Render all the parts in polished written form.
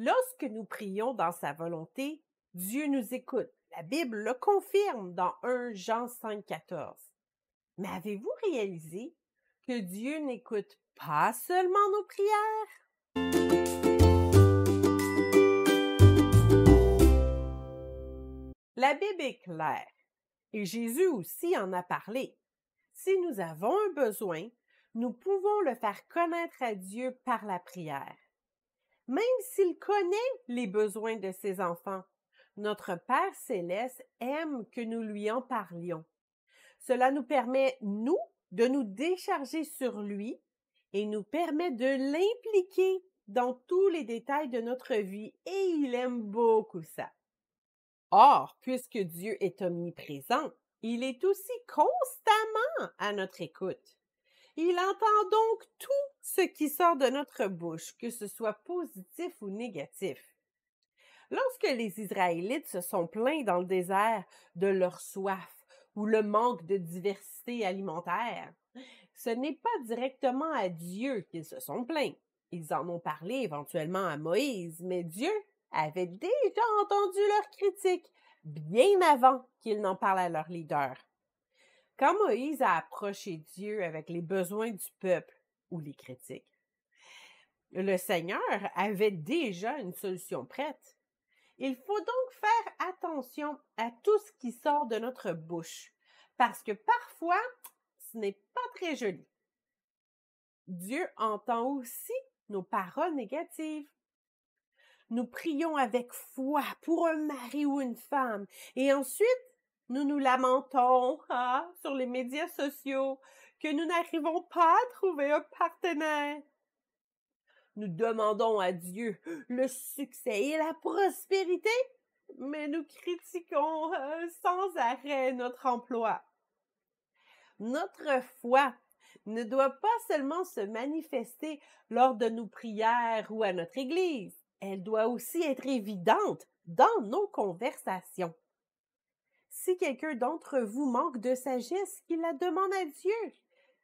Lorsque nous prions dans sa volonté, Dieu nous écoute. La Bible le confirme dans 1 Jean 5,14. Mais avez-vous réalisé que Dieu n'écoute pas seulement nos prières? La Bible est claire, et Jésus aussi en a parlé. Si nous avons un besoin, nous pouvons le faire connaître à Dieu par la prière. Même s'il connaît les besoins de ses enfants, notre Père céleste aime que nous lui en parlions. Cela nous permet, nous, de nous décharger sur lui et nous permet de l'impliquer dans tous les détails de notre vie et il aime beaucoup ça. Or, puisque Dieu est omniprésent, il est aussi constamment à notre écoute. Il entend donc tout ce qui sort de notre bouche, que ce soit positif ou négatif. Lorsque les Israélites se sont plaints dans le désert de leur soif ou le manque de diversité alimentaire, ce n'est pas directement à Dieu qu'ils se sont plaints. Ils en ont parlé éventuellement à Moïse, mais Dieu avait déjà entendu leurs critiques bien avant qu'ils n'en parlent à leur leader. Quand Moïse a approché Dieu avec les besoins du peuple ou les critiques, le Seigneur avait déjà une solution prête. Il faut donc faire attention à tout ce qui sort de notre bouche, parce que parfois, ce n'est pas très joli. Dieu entend aussi nos paroles négatives. Nous prions avec foi pour un mari ou une femme, et ensuite, nous nous lamentons sur les médias sociaux que nous n'arrivons pas à trouver un partenaire. Nous demandons à Dieu le succès et la prospérité, mais nous critiquons sans arrêt notre emploi. Notre foi ne doit pas seulement se manifester lors de nos prières ou à notre église, elle doit aussi être évidente dans nos conversations. Si quelqu'un d'entre vous manque de sagesse, qu'il la demande à Dieu,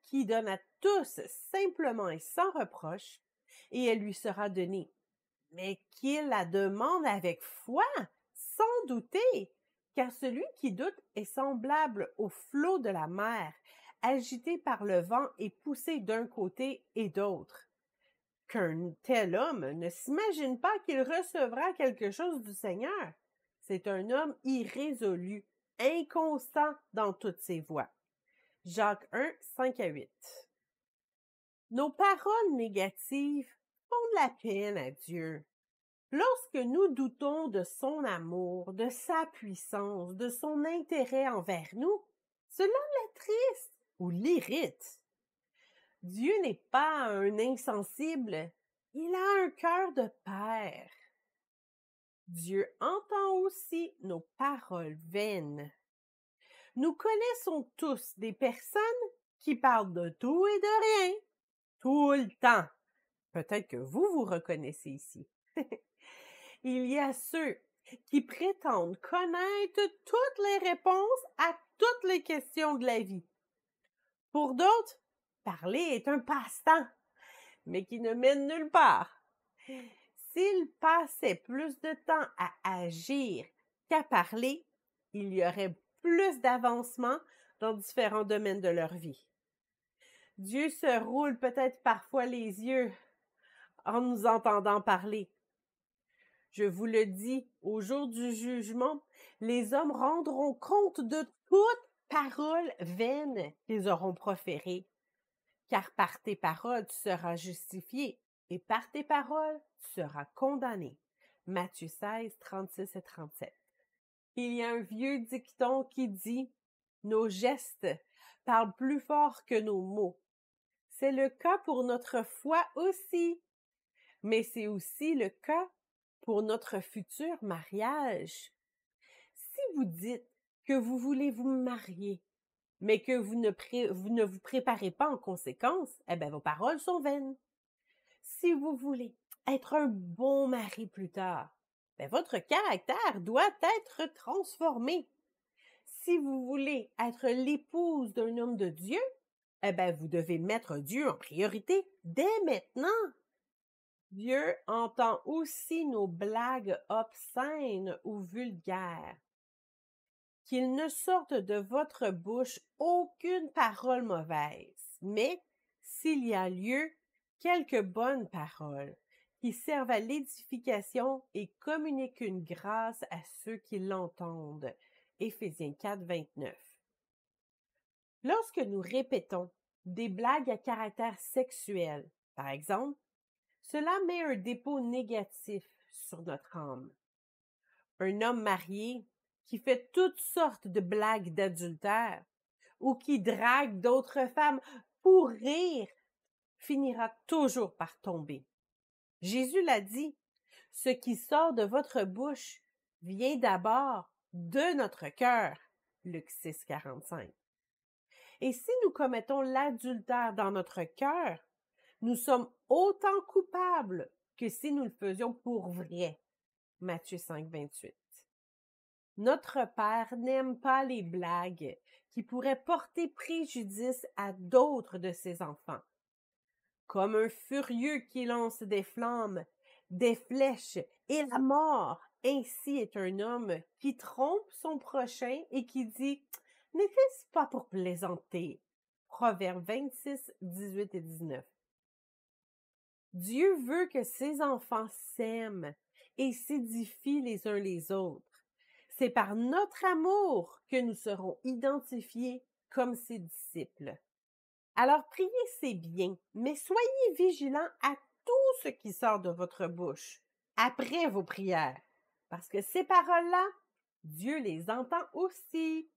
qui donne à tous simplement et sans reproche, et elle lui sera donnée. Mais qu'il la demande avec foi, sans douter, car celui qui doute est semblable au flot de la mer, agité par le vent et poussé d'un côté et d'autre. Qu'un tel homme ne s'imagine pas qu'il recevra quelque chose du Seigneur. C'est un homme irrésolu, inconstant dans toutes ses voies. Jacques 1, 5-8. Nos paroles négatives font de la peine à Dieu. Lorsque nous doutons de son amour, de sa puissance, de son intérêt envers nous, cela l'attriste ou l'irrite. Dieu n'est pas un insensible, il a un cœur de père. Dieu entend aussi nos paroles vaines. Nous connaissons tous des personnes qui parlent de tout et de rien, tout le temps. Peut-être que vous vous reconnaissez ici. Il y a ceux qui prétendent connaître toutes les réponses à toutes les questions de la vie. Pour d'autres, parler est un passe-temps, mais qui ne mène nulle part. S'ils passaient plus de temps à agir qu'à parler, il y aurait plus d'avancement dans différents domaines de leur vie. Dieu se roule peut-être parfois les yeux en nous entendant parler. Je vous le dis, au jour du jugement, les hommes rendront compte de toute parole vaine qu'ils auront proférée. Car par tes paroles, tu seras justifié, et par tes paroles, tu seras condamné. Matthieu 16, 36 et 37. Il y a un vieux dicton qui dit « Nos gestes parlent plus fort que nos mots ». C'est le cas pour notre foi aussi, mais c'est aussi le cas pour notre futur mariage. Si vous dites que vous voulez vous marier, mais que vous ne vous préparez pas en conséquence, eh bien, vos paroles sont vaines. Si vous voulez être un bon mari plus tard, bien, votre caractère doit être transformé. Si vous voulez être l'épouse d'un homme de Dieu, eh bien, vous devez mettre Dieu en priorité dès maintenant. Dieu entend aussi nos blagues obscènes ou vulgaires. Qu'il ne sorte de votre bouche aucune parole mauvaise, mais, s'il y a lieu, quelques bonnes paroles, qui servent à l'édification et communiquent une grâce à ceux qui l'entendent. Éphésiens 4, 29. Lorsque nous répétons des blagues à caractère sexuel, par exemple, cela met un dépôt négatif sur notre âme. Un homme marié qui fait toutes sortes de blagues d'adultère ou qui drague d'autres femmes pour rire finira toujours par tomber. Jésus l'a dit, ce qui sort de votre bouche vient d'abord de notre cœur. Luc 6, 45. Et si nous commettons l'adultère dans notre cœur, nous sommes autant coupables que si nous le faisions pour vrai. Matthieu 5, 28. Notre Père n'aime pas les blagues qui pourraient porter préjudice à d'autres de ses enfants. Comme un furieux qui lance des flammes, des flèches et la mort, ainsi est un homme qui trompe son prochain et qui dit « N'était-ce pas pour plaisanter? » Proverbe 26, 18 et 19. Dieu veut que ses enfants s'aiment et s'édifient les uns les autres. C'est par notre amour que nous serons identifiés comme ses disciples. Alors priez, c'est bien, mais soyez vigilants à tout ce qui sort de votre bouche après vos prières, parce que ces paroles-là, Dieu les entend aussi.